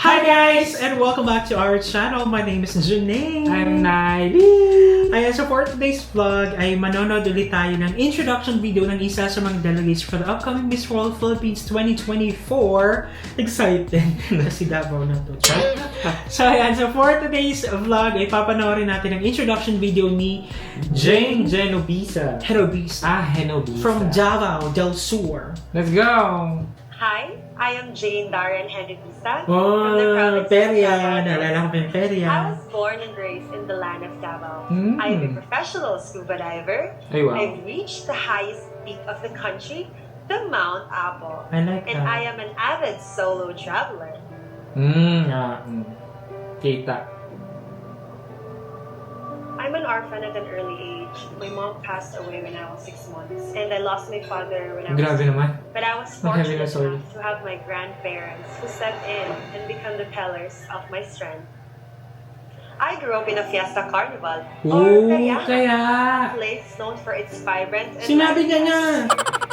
Hi guys! And welcome back to our channel. My name is Junay. I'm Naili. Ayan, so for today's vlog ay manonood ulit tayo ng introduction video ng isa sa mga delegates for the upcoming Miss World Philippines 2024. Excited kasi Davao na to. So ayan, so for today's vlog ay papanoorin natin ang introduction video ni Jane Genobisa. Henobisa Henobisa. from Davao del Sur. Let's go! Hi, I am Jane Darren Henricisa Oh, from the province of Peria. Davao. Naalala ko pa yung Peria. I was born and raised in the land of Davao. Mm. I am a professional scuba diver. Ay, wow. I've reached the highest peak of the country, the Mount Apo. I like And that. I am an avid solo traveler. Kita. I'm an orphan at an early age. My mom passed away when I was 6 months, and I lost my father when I was Grabe naman. But I was Okay, fortunate sorry. enough to have my grandparents who stepped in and become the pillars of my strength. I grew up in a fiesta carnival, or Oh, kaya. a place known for its vibrant and Sinabi niya nga.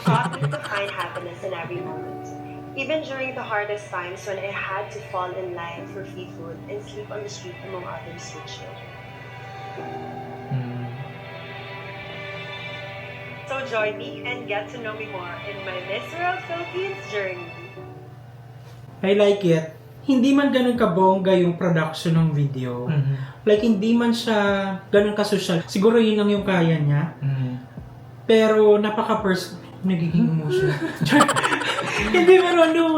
taught me to find happiness in every moment. Even during the hardest times when I had to fall in line for free food and sleep on the street among other street children. So join me and get to know me more in my Miss World Philippines journey. I like it. Hindi man ganun kabongga yung production ng video. Like, hindi man siya ganun kasosyal. Siguro yun lang yung kaya niya. Pero, nagiging emotional. Hindi man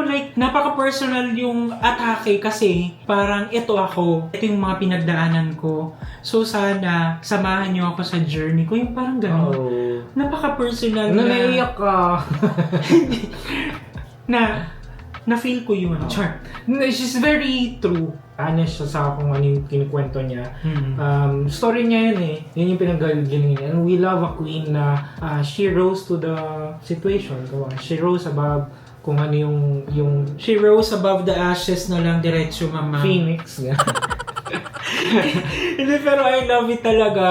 like, napaka-personal yung atake kasi parang ito ako. Ito yung mga pinagdaanan ko. So, sana samahan niyo ako sa journey ko. Yung parang ganun. Oh. Napaka-personal Ano, naiiyak ka? na-feel ko yun. Char. She's very true. Honest siya sa kung ano yung kinukwento niya. Mm-hmm. Story niya yun eh. Yun yung pinagaling niya. And we love a queen na she rose to the situation. She rose above kung ano yung She rose above the ashes na lang diretso, mama. phoenix. Hindi, pero I love it talaga.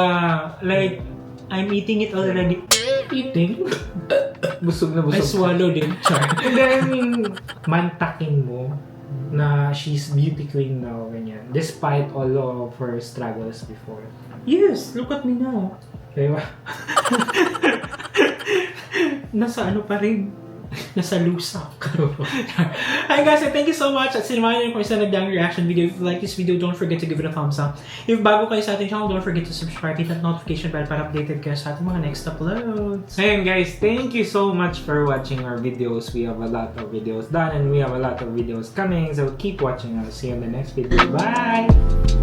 Like, I'm eating it already. Eating? Busog na I busog. swallow din. Char. And then, I mean, mantakin mo na she's beauty queen now, ganyan. Despite all of her struggles before. Yes, look at me now. Diba? Nasa ano pa rin? Nasa lusak. Hi guys, and thank you so much at sinamahan niyo kung isa nagdaang reaction video. If you like this video, don't forget to give it a thumbs up. If bago kayo sa ating channel, don't forget to subscribe, hit that notification bell para updated kayo sa ating mga next uploads. Ayun guys, thank you so much for watching our videos. We have a lot of videos done and we have a lot of videos coming. So keep watching us. See you in the next video. Bye!